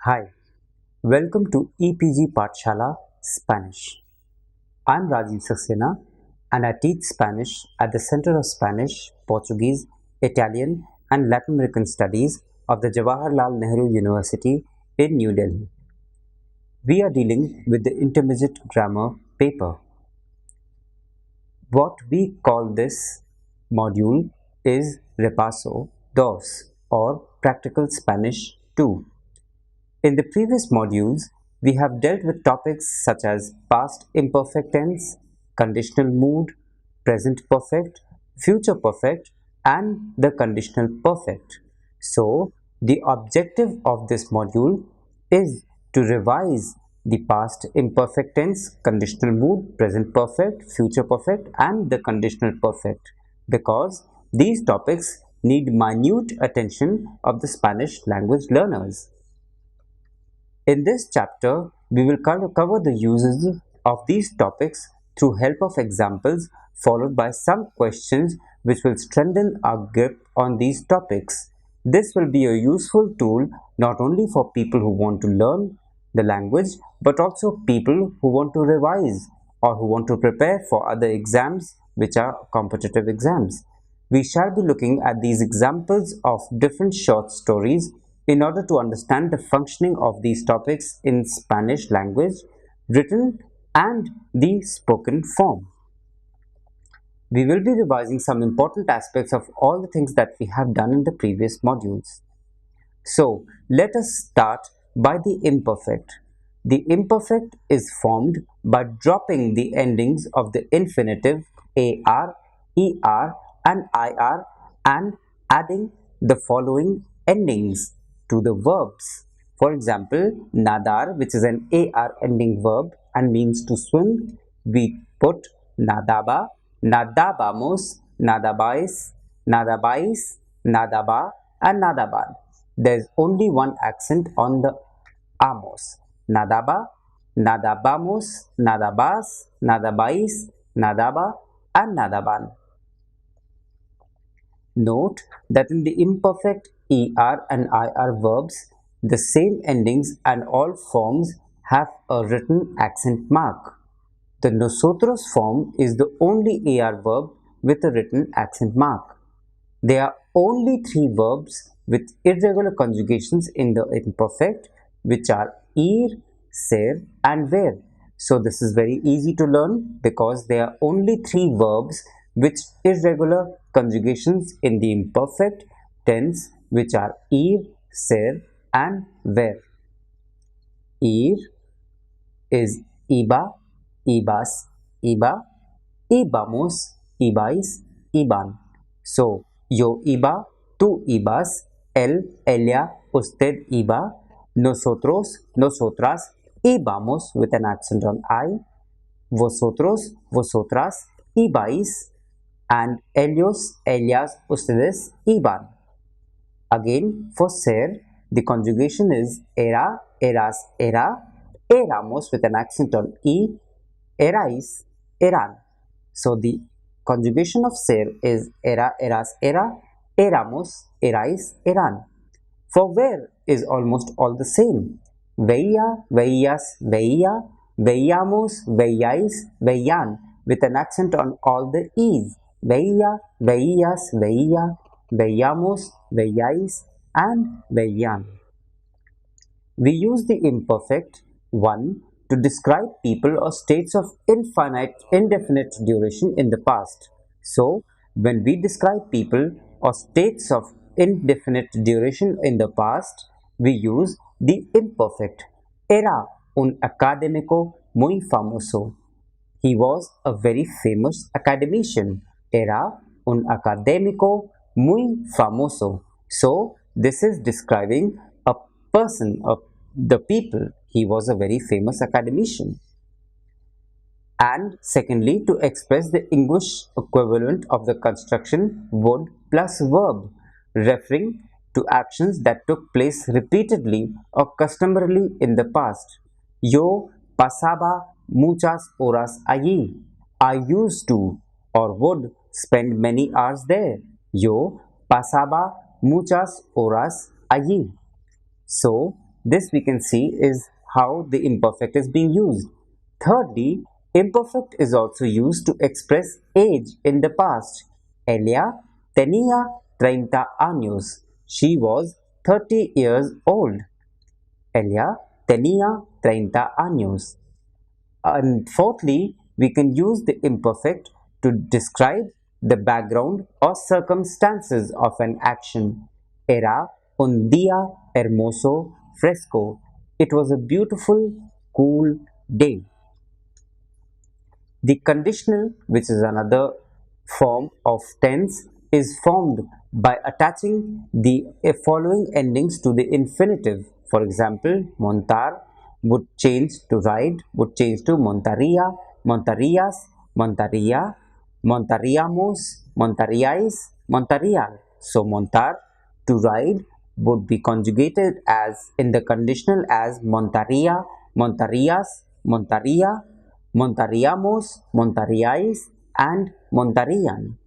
Hi, welcome to EPG Pathshala Spanish. I'm Rajiv Saxena and I teach Spanish at the Center of Spanish, Portuguese, Italian and Latin American Studies of the Jawaharlal Nehru University in New Delhi. We are dealing with the intermediate grammar paper. What we call this module is Repaso dos or Practical Spanish 2. In the previous modules, we have dealt with topics such as past imperfect tense, conditional mood, present perfect, future perfect, and the conditional perfect. So, the objective of this module is to revise the past imperfect tense, conditional mood, present perfect, future perfect, and the conditional perfect because these topics need minute attention of the Spanish language learners. In this chapter, we will cover the uses of these topics through help of examples followed by some questions which will strengthen our grip on these topics. This will be a useful tool not only for people who want to learn the language but also people who want to revise or who want to prepare for other exams which are competitive exams. We shall be looking at these examples of different short stories in order to understand the functioning of these topics in Spanish language, written and the spoken form. We will be revising some important aspects of all the things that we have done in the previous modules. So, let us start by the imperfect. The imperfect is formed by dropping the endings of the infinitive AR, ER and IR and adding the following endings to the verbs. For example, nadar, which is an AR ending verb and means to swim, we put nadaba, nadabamos, nadabais, nadabais, nadaba and nadaban. There is only one accent on the amos. Nadaba, nadabamos, nadabas, nadabais, nadaba and nadaban. Note that in the imperfect ER and IR verbs, the same endings and all forms have a written accent mark. The nosotros form is the only AR verb with a written accent mark. There are only three verbs with irregular conjugations in the imperfect, which are ir, ser, and ver. So this is very easy to learn because there are only three verbs with irregular conjugations in the imperfect tense, which are ir, ser, and ver. Ir is iba, ibas, iba, ibamos, ibais, iban. So, yo iba, tú ibas, él, ella, usted iba, nosotros, nosotras, íbamos with an accent on I, vosotros, vosotras, ibais, and ellos, ellas, ustedes, iban. Again, for ser, the conjugation is era, eras, era, éramos with an accent on E, erais, eran. So the conjugation of ser is era, eras, era, éramos, erais, eran. For ver is almost all the same. Veía, veías, veía, veíamos, veíais, veían, with an accent on all the E's. Veía, veías, veía, veíamos, veíais, and veían. We use the imperfect one to describe people or states of indefinite duration in the past. So, when we describe people or states of indefinite duration in the past, we use the imperfect. Era un académico muy famoso. He was a very famous academician. Era un académico muy famoso. So, this is describing a person, the people. He was a very famous academician. And secondly, to express the English equivalent of the construction would plus verb, referring to actions that took place repeatedly or customarily in the past. Yo pasaba muchas horas allí. I used to or would spend many hours there. Yo pasaba muchas horas allí. So, This we can see is how the imperfect is being used. Thirdly, imperfect is also used to express age in the past. Ella tenía 30 años. She was 30 years old. Ella tenía 30 años. And fourthly, we can use the imperfect to describe the background or circumstances of an action. Era un día hermoso fresco. It was a beautiful, cool day. The conditional, which is another form of tense, is formed by attaching the following endings to the infinitive. For example, montar would change to ride, would change to montaría, montarías, montaría, montaríamos, montaríais, montarían. So montar to ride would be conjugated as in the conditional as montaría, montarías, montaría, montaríamos, montaríais, and montarían.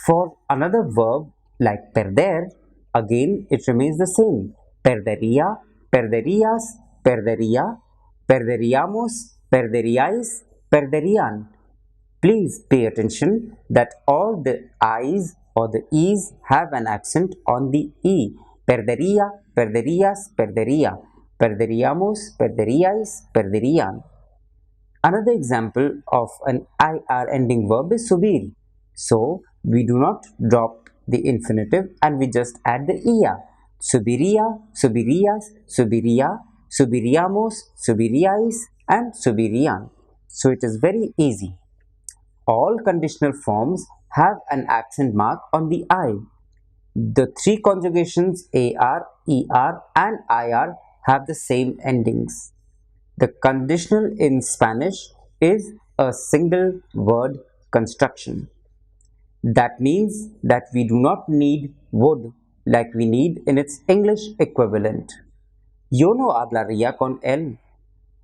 For another verb like perder, again it remains the same. Perdería, perderías, perdería, perderíamos, perderíais, perderían. Please pay attention that all the I's or the E's have an accent on the E. Perdería, perderías, perdería. Perderíamos, perderíais, perderían. Another example of an IR ending verb is subir. So, we do not drop the infinitive and we just add the ER. Subiría, subirías, subiría, subiríamos, subiríais, and subirían. So, it is very easy. All conditional forms have an accent mark on the I. The three conjugations AR, ER, and IR have the same endings. The conditional in Spanish is a single word construction. That means that we do not need would like we need in its English equivalent. Yo no hablaría con él.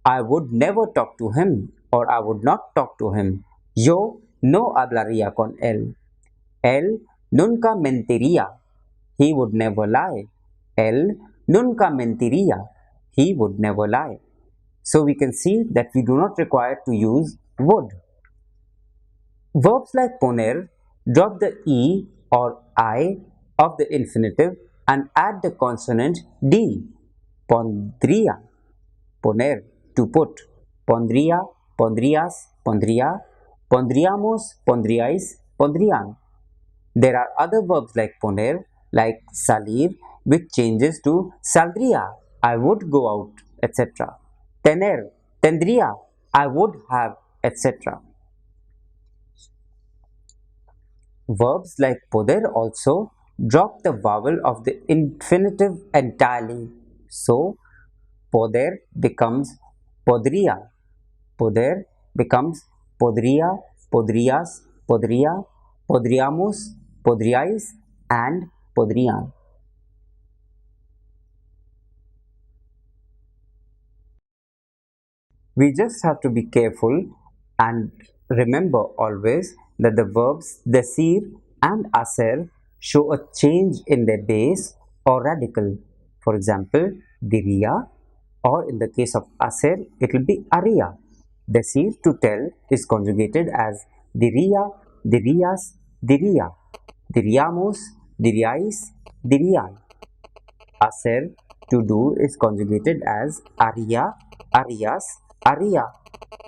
I would never talk to him or I would not talk to him. Yo no hablaría con él. Él nunca mentiría. He would never lie. Él nunca mentiría. He would never lie. So we can see that we do not require to use would. Verbs like poner drop the E or I of the infinitive and add the consonant D. Pondría, poner, to put. Pondría, pondrías, pondría. Pondríamos, pondríais, pondrían. There are other verbs like poner, like salir, which changes to saldría, I would go out, etc. Tener, tendría, I would have, etc. Verbs like poder also drop the vowel of the infinitive entirely. So, poder becomes podría. Poder becomes podría, podrías, podría, podríamos, podríais, and podrían. We just have to be careful and remember always that the verbs decir and hacer show a change in their base or radical. For example, diría, or in the case of hacer, it will be haría. Decir to tell is conjugated as diría, dirías, diría. Diríamos, diríais, dirían. Hacer to do is conjugated as haría, harías, haría,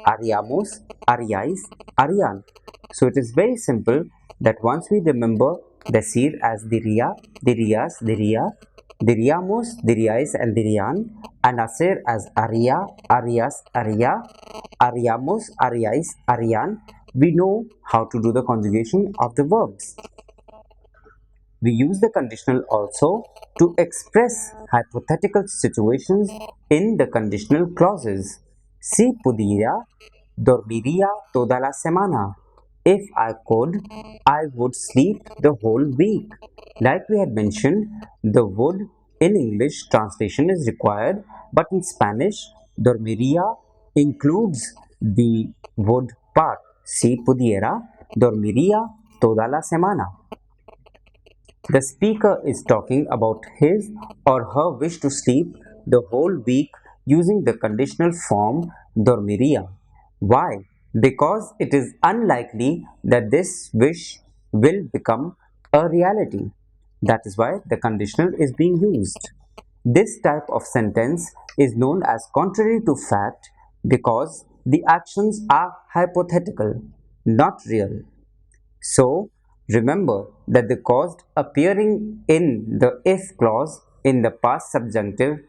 haríamos, haríais, harían. So it is very simple that once we remember decir as diría, dirías, diría, diríamos, diríais, and dirían, and hacer as haría, harías, haría, haríamos, haríais, harían, we know how to do the conjugation of the verbs. We use the conditional also to express hypothetical situations in the conditional clauses. Si pudiera, dormiría toda la semana. If I could, I would sleep the whole week. Like we had mentioned, the would in English translation is required, but in Spanish, dormiría includes the would part. Si pudiera, dormiría toda la semana. The speaker is talking about his or her wish to sleep the whole week using the conditional form dormiría. Why? Because it is unlikely that this wish will become a reality. That is why the conditional is being used. This type of sentence is known as contrary to fact because the actions are hypothetical, not real. So, remember that the cause appearing in the if clause in the past subjunctive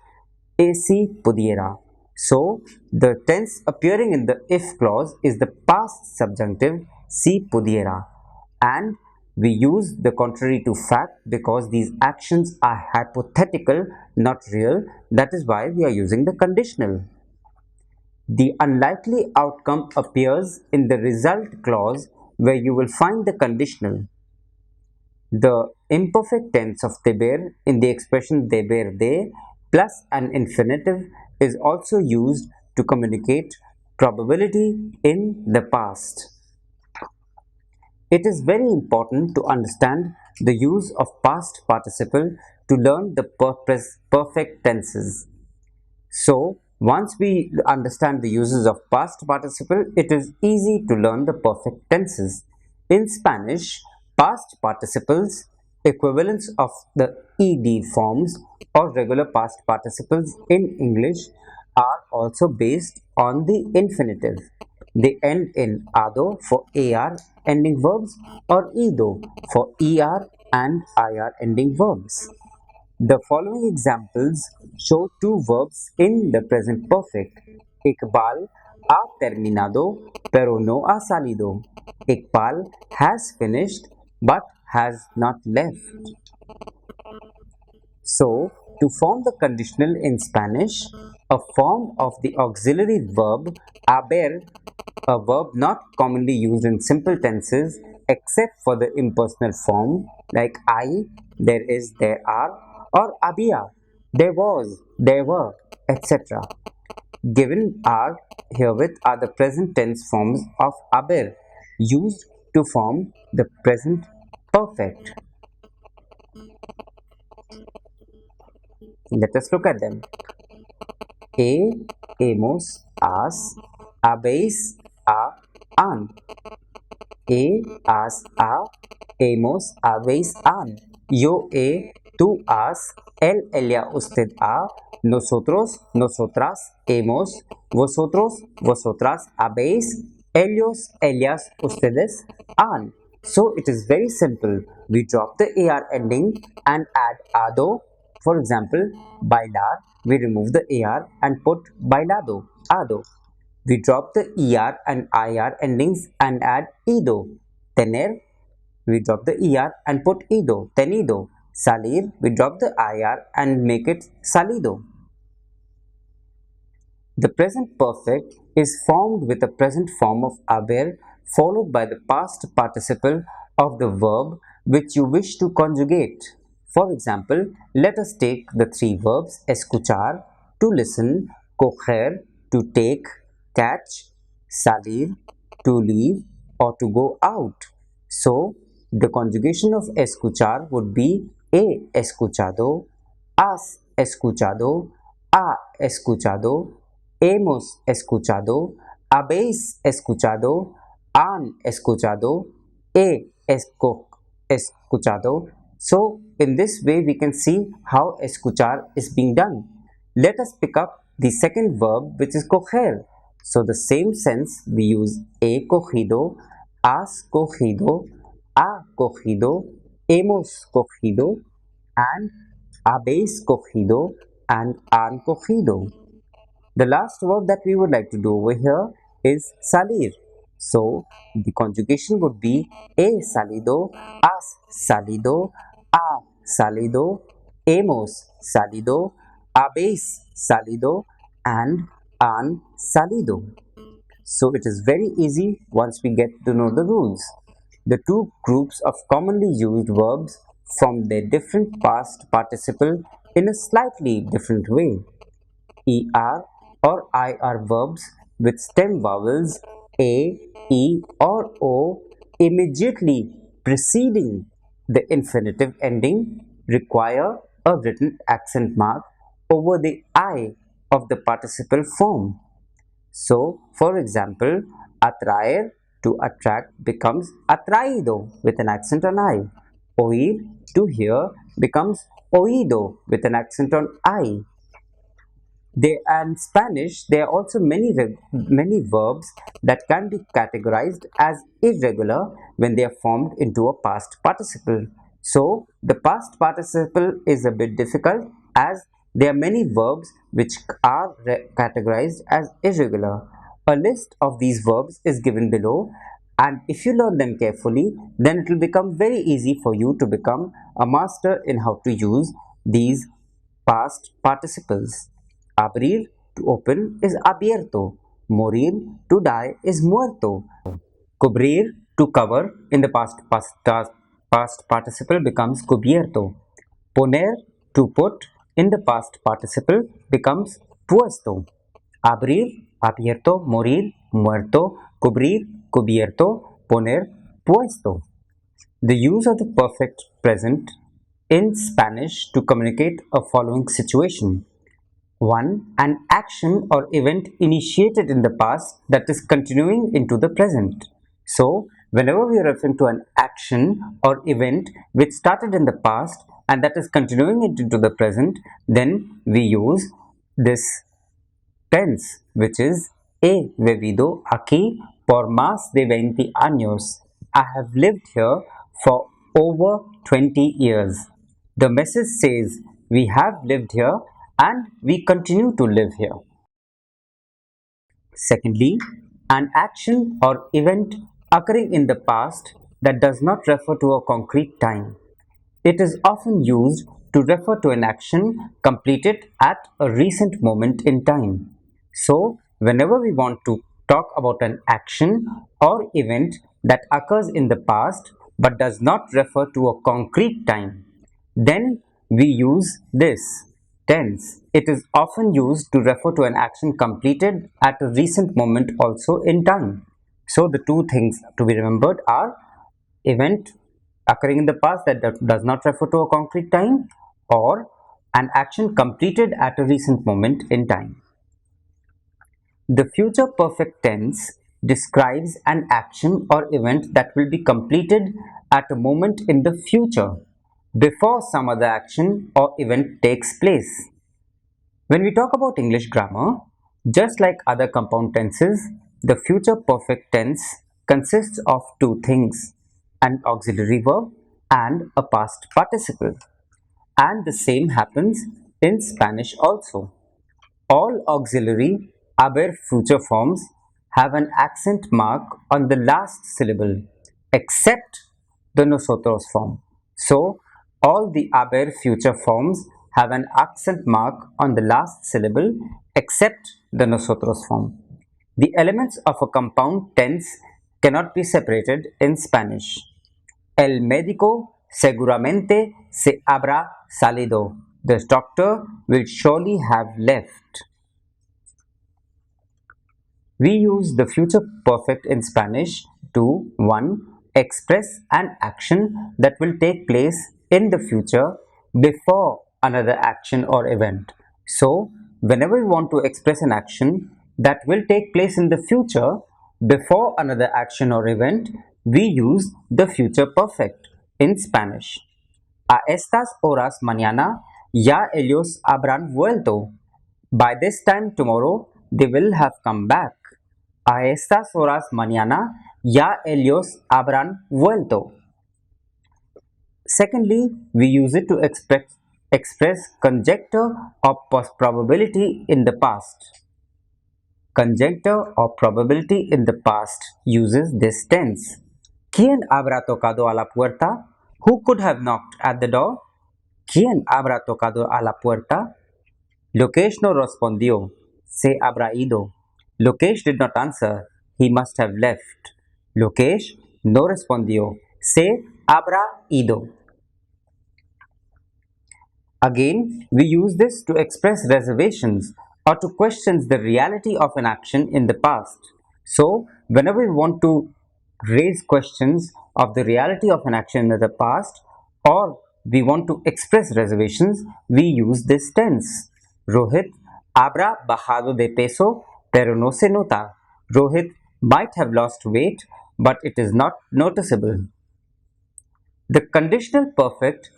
is si pudiera. So, the tense appearing in the if clause is the past subjunctive si pudiera, and we use the contrary to fact because these actions are hypothetical, not real. That is why we are using the conditional. The unlikely outcome appears in the result clause where you will find the conditional. The imperfect tense of deber in the expression deber de plus an infinitive is also used to communicate probability in the past. It is very important to understand the use of past participle to learn the perfect tenses. So, once we understand the uses of past participle, it is easy to learn the perfect tenses. In Spanish, past participles, equivalents of the ed forms or regular past participles in English, are also based on the infinitive. They end in ado for ar ending verbs or ido for er and ir ending verbs. The following examples show two verbs in the present perfect. Iqbal ha terminado pero no ha salido. Iqbal has finished but has not left. So, to form the conditional in Spanish, a form of the auxiliary verb haber, a verb not commonly used in simple tenses except for the impersonal form like I, there is, there are, or había, there was, there were, etc. Given are herewith are the present tense forms of haber used to form the present perfect. Let us look at them. Hemos, has, habéis, ha, han. Has, ha, hemos, habéis, han. Yo he, tú has, él, ella, usted ha, nosotros, nosotras, hemos, vosotros, vosotras, habéis, ellos, ellas, ustedes, han. So it is very simple. We drop the AR ending and add ado. For example, bailar, we remove the AR and put bailado, ado. We drop the ER and IR endings and add ido. Tener, we drop the ER and put ido, tenido. Salir, we drop the IR and make it salido. The present perfect is formed with a present form of haber followed by the past participle of the verb which you wish to conjugate. For example, let us take the three verbs escuchar, to listen, coger, to take, catch, salir, to leave, or to go out. So, the conjugation of escuchar would be he escuchado, has escuchado, ha escuchado, hemos escuchado, habéis escuchado, han escuchado, escuchado. So, in this way, we can see how escuchar is being done. Let us pick up the second verb, which is coger. So, the same sense we use he cogido, has cogido, ha cogido, hemos cogido, and habéis cogido, and han cogido. The last verb that we would like to do over here is salir. So the conjugation would be he salido, has salido, ha salido, hemos salido, habéis salido, and han salido. So it is very easy once we get to know the rules. The two groups of commonly used verbs form their different past participle in a slightly different way. ER or IR verbs with stem vowels A, E or O immediately preceding The infinitive ending require a written accent mark over the I of the participle form. So, for example, atraer to attract becomes atraído with an accent on I. Oír to hear becomes oído with an accent on I. And Spanish, there are also many verbs that can be categorized as irregular when they are formed into a past participle. So the past participle is a bit difficult as there are many verbs which are categorized as irregular. A list of these verbs is given below, and if you learn them carefully, then it will become very easy for you to become a master in how to use these past participles. Abrir, to open, is abierto. Morir, to die, is muerto. Cubrir, to cover, in the past participle becomes cubierto. Poner, to put, in the past participle becomes puesto. Abrir, abierto, morir, muerto, cubrir, cubierto, poner, puesto. The use of the perfect present in Spanish to communicate a following situation. 1. An action or event initiated in the past that is continuing into the present. So, whenever we are referring to an action or event which started in the past and that is continuing it into the present, then we use this tense, which is he vivido aquí por más de 20 años. I have lived here for over 20 years. The message says we have lived here and we continue to live here. Secondly, an action or event occurring in the past that does not refer to a concrete time. It is often used to refer to an action completed at a recent moment in time. So, whenever we want to talk about an action or event that occurs in the past but does not refer to a concrete time, then we use this tense. It is often used to refer to an action completed at a recent moment also in time. So, the two things to be remembered are event occurring in the past that does not refer to a concrete time, or an action completed at a recent moment in time. The future perfect tense describes an action or event that will be completed at a moment in the future before some other action or event takes place. When we talk about English grammar, just like other compound tenses, the future perfect tense consists of two things: an auxiliary verb and a past participle. And the same happens in Spanish also. All auxiliary aber future forms have an accent mark on the last syllable except the nosotros form. So, all the aber future forms have an accent mark on the last syllable except the nosotros form. The elements of a compound tense cannot be separated in Spanish. El médico seguramente se habrá salido. The doctor will surely have left. We use the future perfect in Spanish to 1. Express an action that will take place in the future before another action or event. So, whenever we want to express an action that will take place in the future before another action or event, we use the future perfect in Spanish. A estas horas mañana ya ellos habrán vuelto. By this time tomorrow they will have come back. A estas horas mañana ya ellos habrán vuelto. Secondly, we use it to express conjecture or probability in the past. Conjecture or probability in the past uses this tense. ¿Quién habrá tocado a la puerta? Who could have knocked at the door? ¿Quién habrá tocado a la puerta? Lokesh no respondió. Se habrá ido. Lokesh did not answer. He must have left. Lokesh no respondió. Se habrá ido. Again, we use this to express reservations or to question the reality of an action in the past. So, whenever we want to raise questions of the reality of an action in the past, or we want to express reservations, we use this tense. Rohit habrá bajado de peso, pero no se nota. Rohit might have lost weight, but it is not noticeable. The conditional perfect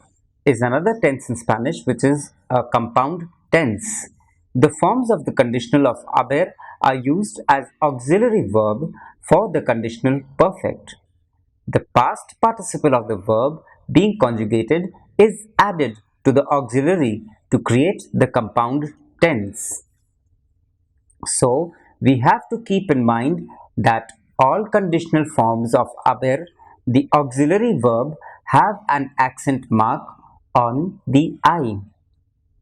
is another tense in Spanish which is a compound tense. The forms of the conditional of haber are used as auxiliary verb for the conditional perfect. The past participle of the verb being conjugated is added to the auxiliary to create the compound tense. So, we have to keep in mind that all conditional forms of haber, the auxiliary verb, have an accent mark on the I.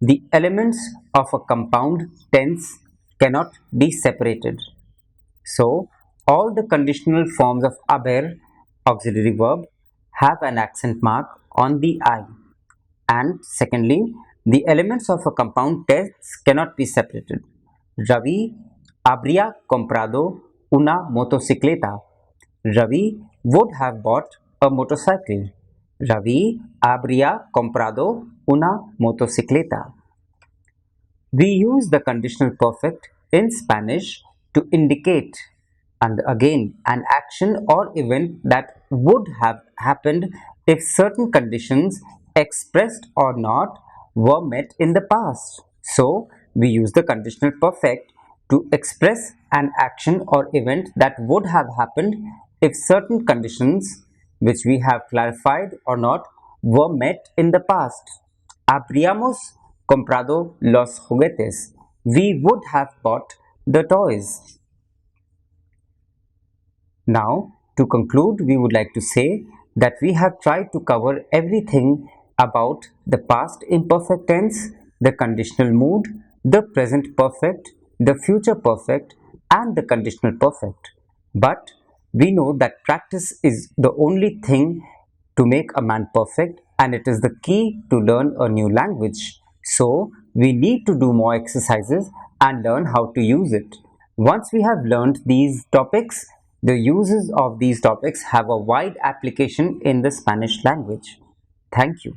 The elements of a compound tense cannot be separated. So, all the conditional forms of haber, auxiliary verb, have an accent mark on the I. And secondly, the elements of a compound tense cannot be separated. Ravi habría comprado una motocicleta. Ravi would have bought a motorcycle. Ravi habría comprado una motocicleta. We use the conditional perfect in Spanish to indicate, and again, an action or event that would have happened if certain conditions, expressed or not, were met in the past. So, we use the conditional perfect to express an action or event that would have happened if certain conditions, which we have clarified or not, were met in the past. Habríamos comprado los juguetes. We would have bought the toys. Now, to conclude, we would like to say that we have tried to cover everything about the past imperfect tense, the conditional mood, the present perfect, the future perfect, and the conditional perfect. But we know that practice is the only thing to make a man perfect, and it is the key to learn a new language. So, we need to do more exercises and learn how to use it. Once we have learned these topics, the uses of these topics have a wide application in the Spanish language. Thank you.